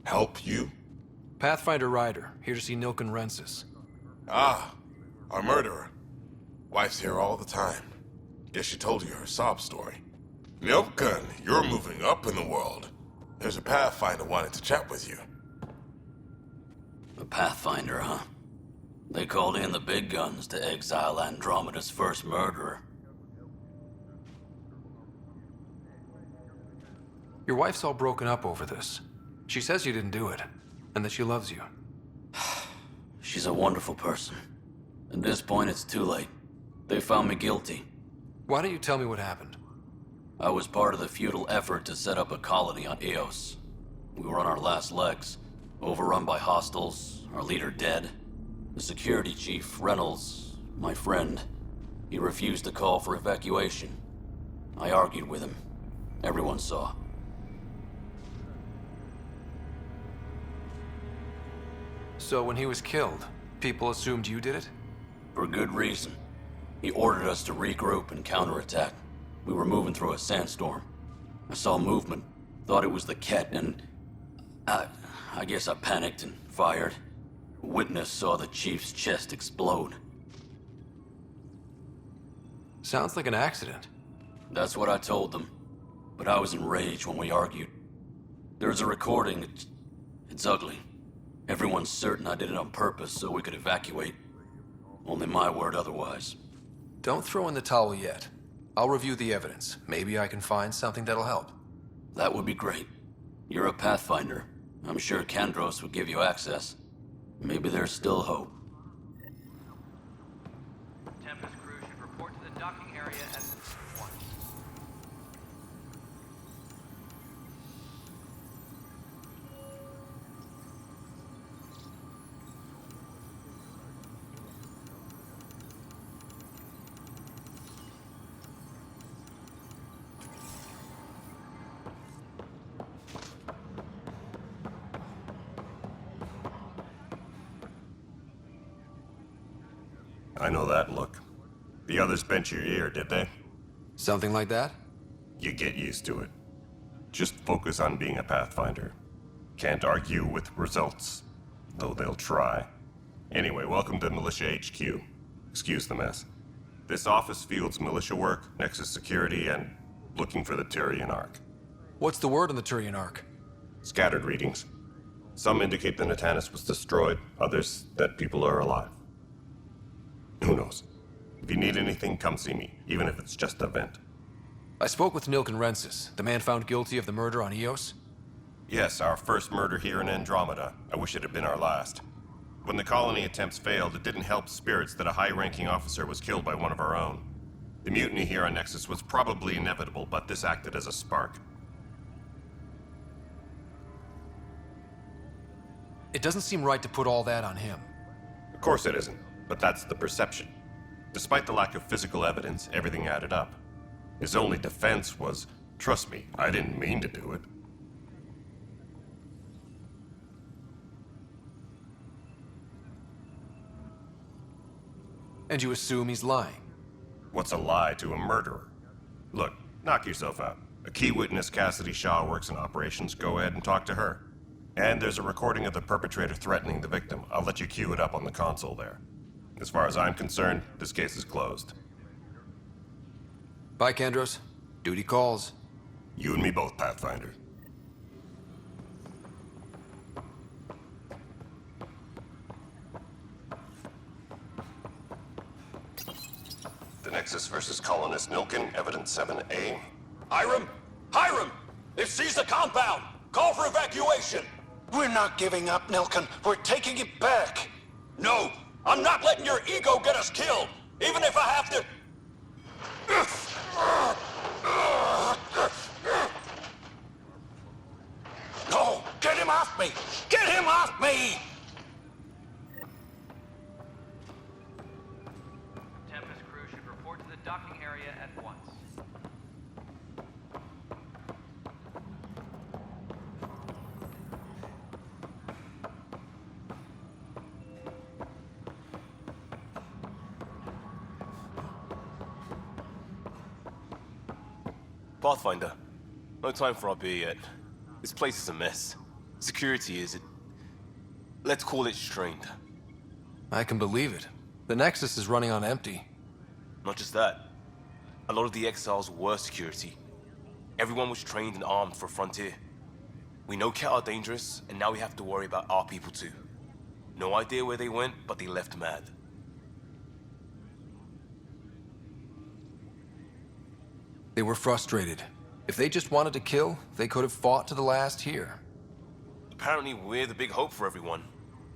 Help you? Pathfinder Ryder, here to see Nilken Rensis. Ah, our murderer. Wife's here all the time. Guess she told you her sob story. Nilken, you're moving up in the world. There's a Pathfinder wanting to chat with you. A Pathfinder, huh? They called in the big guns to exile Andromeda's first murderer. Your wife's all broken up over this. She says you didn't do it, and that she loves you. She's a wonderful person. At this point, it's too late. They found me guilty. Why don't you tell me what happened? I was part of the futile effort to set up a colony on Eos. We were on our last legs, overrun by hostiles, our leader dead. The security chief, Reynolds, my friend, he refused to call for evacuation. I argued with him. Everyone saw. So when he was killed, people assumed you did it? For good reason. He ordered us to regroup and counterattack. We were moving through a sandstorm. I saw movement, thought it was the Ket, and I guess I panicked and fired. A witness saw the chief's chest explode. Sounds like an accident. That's what I told them. But I was enraged when we argued. There's a recording. It's ugly. Everyone's certain I did it on purpose so we could evacuate. Only my word otherwise. Don't throw in the towel yet. I'll review the evidence. Maybe I can find something that'll help. That would be great. You're a Pathfinder. I'm sure Kandros would give you access. Maybe there's still hope. Tempest crew should report to the docking area at once. I know that look. The others bent your ear, did they? Something like that? You get used to it. Just focus on being a Pathfinder. Can't argue with results, though they'll try. Anyway, welcome to Militia HQ. Excuse the mess. This office fields militia work, Nexus security, and looking for the Turian Ark. What's the word on the Turian Ark? Scattered readings. Some indicate the Natanus was destroyed, others that people are alive. Who knows? If you need anything, come see me, even if it's just a vent. I spoke with Nilken Rensis, the man found guilty of the murder on Eos. Yes, our first murder here in Andromeda. I wish it had been our last. When the colony attempts failed, it didn't help spirits that a high-ranking officer was killed by one of our own. The mutiny here on Nexus was probably inevitable, but this acted as a spark. It doesn't seem right to put all that on him. Of course it isn't, but that's the perception. Despite the lack of physical evidence, everything added up. His only defense was, trust me, I didn't mean to do it. And you assume he's lying. What's a lie to a murderer? Look, knock yourself out. A key witness, Cassidy Shaw, works in operations. Go ahead and talk to her. And there's a recording of the perpetrator threatening the victim. I'll let you cue it up on the console there. As far as I'm concerned, this case is closed. Bye, Kandros. Duty calls. You and me both, Pathfinder. The Nexus versus Colonist Nilken, Evidence 7A. Hiram! Hiram! They've seized the compound! Call for evacuation! We're not giving up, Nilken. We're taking it back. No! I'm not letting your ego get us killed! Even if I have to... No! Get him off me! Get him off me! Tempest crew should report to the docking area at once. Pathfinder, no time for our beer yet. This place is a mess. Security is, let's call it strained. I can believe it. The Nexus is running on empty. Not just that. A lot of the exiles were security. Everyone was trained and armed for Frontier. We know Ket are dangerous, and now we have to worry about our people too. No idea where they went, but they left mad. They were frustrated. If they just wanted to kill, they could have fought to the last here. Apparently we're the big hope for everyone.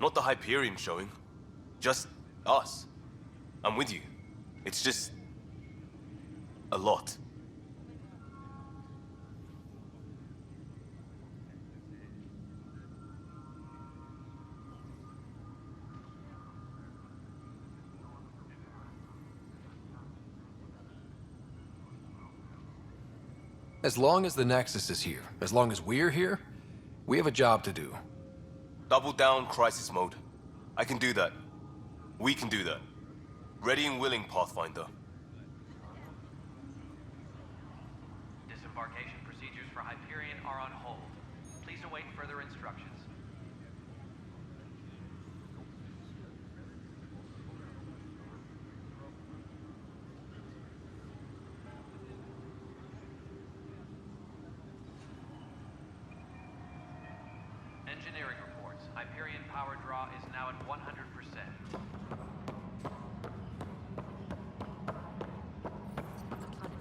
Not the Hyperion showing. Just us. I'm with you. It's just... a lot. As long as the Nexus is here, as long as we're here, we have a job to do. Double down crisis mode. I can do that. We can do that. Ready and willing, Pathfinder. Disembarkation procedures for Hyperion are on hold. Please await further instructions. Engineering reports. Hyperion power draw is now at 100%.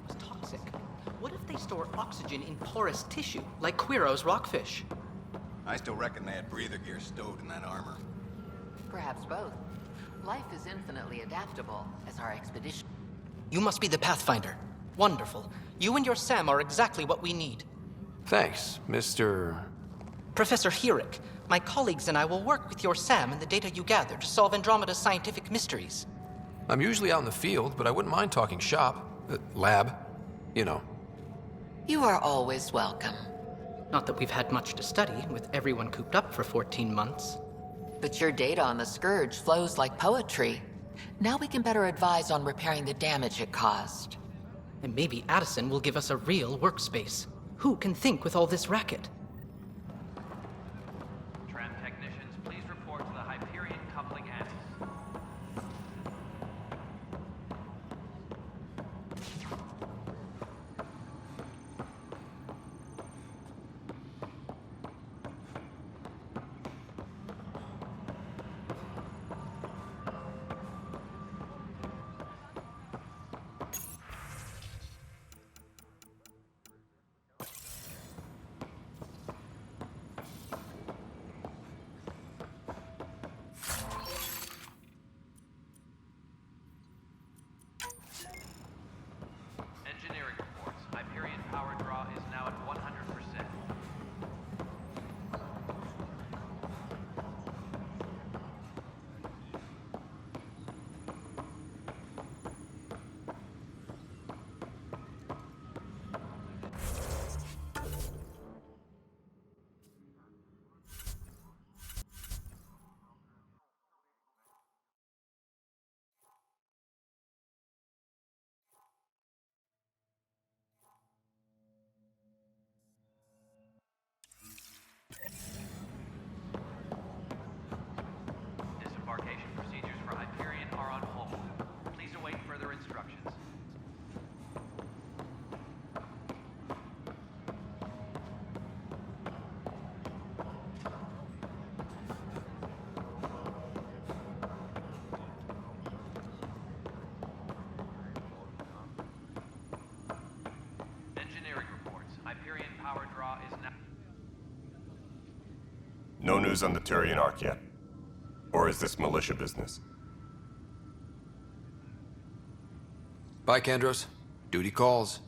Was toxic. What if they store oxygen in porous tissue, like Quiro's rockfish? I still reckon they had breather gear stowed in that armor. Perhaps both. Life is infinitely adaptable, as our expedition. You must be the Pathfinder. Wonderful. You and your Sam are exactly what we need. Thanks, Mr. Professor Herrick, my colleagues and I will work with your Sam and the data you gather to solve Andromeda's scientific mysteries. I'm usually out in the field, but I wouldn't mind talking shop. Lab. You know. You are always welcome. Not that we've had much to study, with everyone cooped up for 14 months. But your data on the Scourge flows like poetry. Now we can better advise on repairing the damage it caused. And maybe Addison will give us a real workspace. Who can think with all this racket? Tram technicians, please report to the Hyperion coupling annex. Engineering reports. Hyperion power draw is now at 100%. Disembarkation procedures for Hyperion are on hold. Please await further instructions. Engineering reports. Hyperion power draw is now... No news on the Turian Ark yet? Or is this militia business? Bye, Kandros. Duty calls.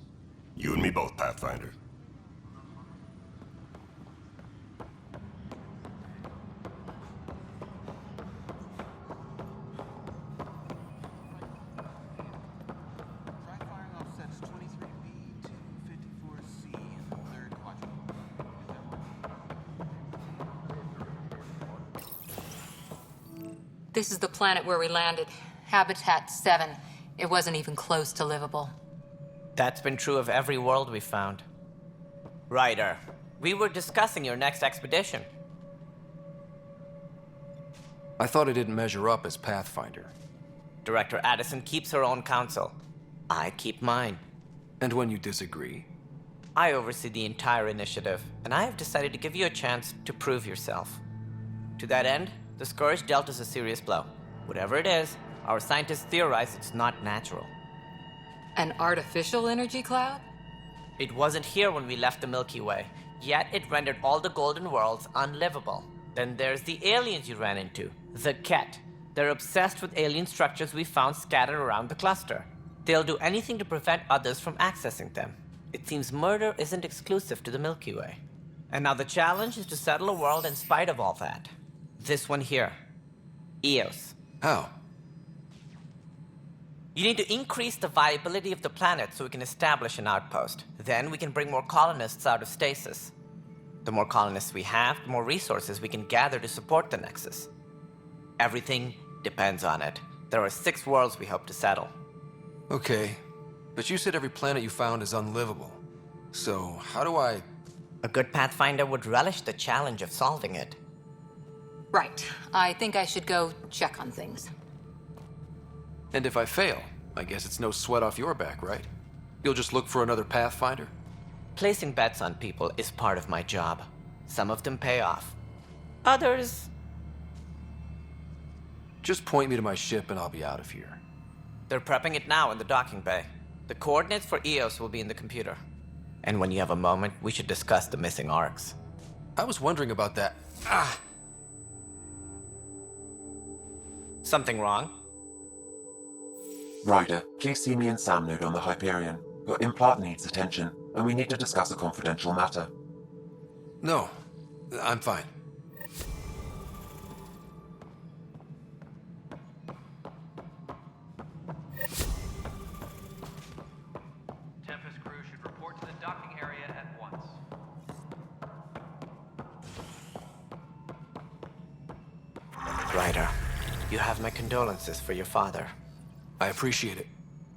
You and me both, Pathfinder. Try firing offsets 23B to 54C in the third quadrant. This is the planet where we landed. Habitat 7. It wasn't even close to livable. That's been true of every world we've found. Ryder, we were discussing your next expedition. I thought I didn't measure up as Pathfinder. Director Addison keeps her own counsel. I keep mine. And when you disagree? I oversee the entire initiative, and I have decided to give you a chance to prove yourself. To that end, the Scourge dealt us a serious blow. Whatever it is, our scientists theorize it's not natural. An artificial energy cloud? It wasn't here when we left the Milky Way, yet it rendered all the golden worlds unlivable. Then there's the aliens you ran into, the Ket. They're obsessed with alien structures we found scattered around the cluster. They'll do anything to prevent others from accessing them. It seems murder isn't exclusive to the Milky Way. And now the challenge is to settle a world in spite of all that. This one here. Eos. How? You need to increase the viability of the planet so we can establish an outpost. Then we can bring more colonists out of stasis. The more colonists we have, the more resources we can gather to support the Nexus. Everything depends on it. There are 6 worlds we hope to settle. Okay, but you said every planet you found is unlivable. So, how do I... A good Pathfinder would relish the challenge of solving it. Right. I think I should go check on things. And if I fail, I guess it's no sweat off your back, right? You'll just look for another Pathfinder? Placing bets on people is part of my job. Some of them pay off. Others... Just point me to my ship and I'll be out of here. They're prepping it now in the docking bay. The coordinates for Eos will be in the computer. And when you have a moment, we should discuss the missing arcs. I was wondering about that. Ah! Something wrong? Ryder, please see me and Sam Node on the Hyperion. Your implant needs attention, and we need to discuss a confidential matter. No, I'm fine. Tempest crew should report to the docking area at once. Ryder, you have my condolences for your father. I appreciate it.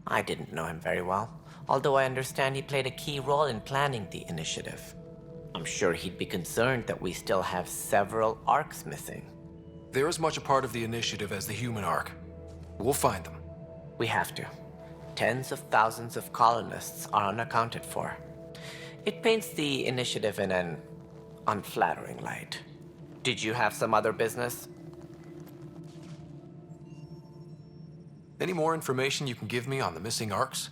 I didn't know him very well, although I understand he played a key role in planning the initiative. I'm sure he'd be concerned that we still have several arcs missing. They're as much a part of the initiative as the human arc. We'll find them. We have to. Tens of thousands of colonists are unaccounted for. It paints the initiative in an unflattering light. Did you have some other business? Any more information you can give me on the missing arcs?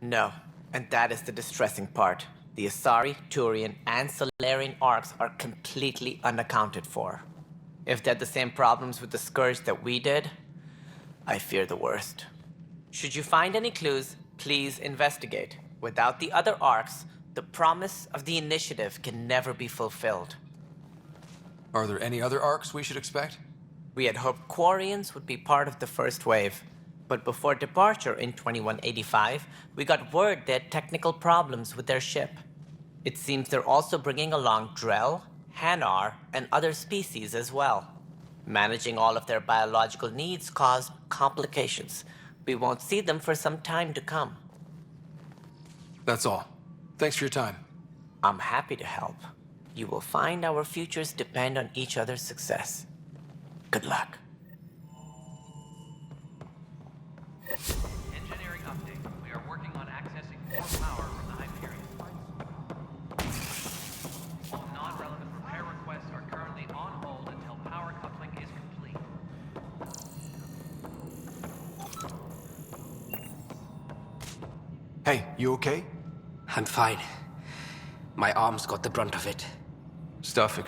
No, and that is the distressing part. The Asari, Turian, and Solarian arcs are completely unaccounted for. If they had the same problems with the Scourge that we did, I fear the worst. Should you find any clues, please investigate. Without the other arcs, the promise of the initiative can never be fulfilled. Are there any other arcs we should expect? We had hoped Quarians would be part of the first wave. But before departure in 2185, we got word they had technical problems with their ship. It seems they're also bringing along Drell, Hanar, and other species as well. Managing all of their biological needs caused complications. We won't see them for some time to come. That's all. Thanks for your time. I'm happy to help. You will find our futures depend on each other's success. Good luck. Engineering update. We are working on accessing more power from the Hyperion. All non-relevant repair requests are currently on hold until power coupling is complete. Hey, you okay? I'm fine. My arms got the brunt of it. Stuff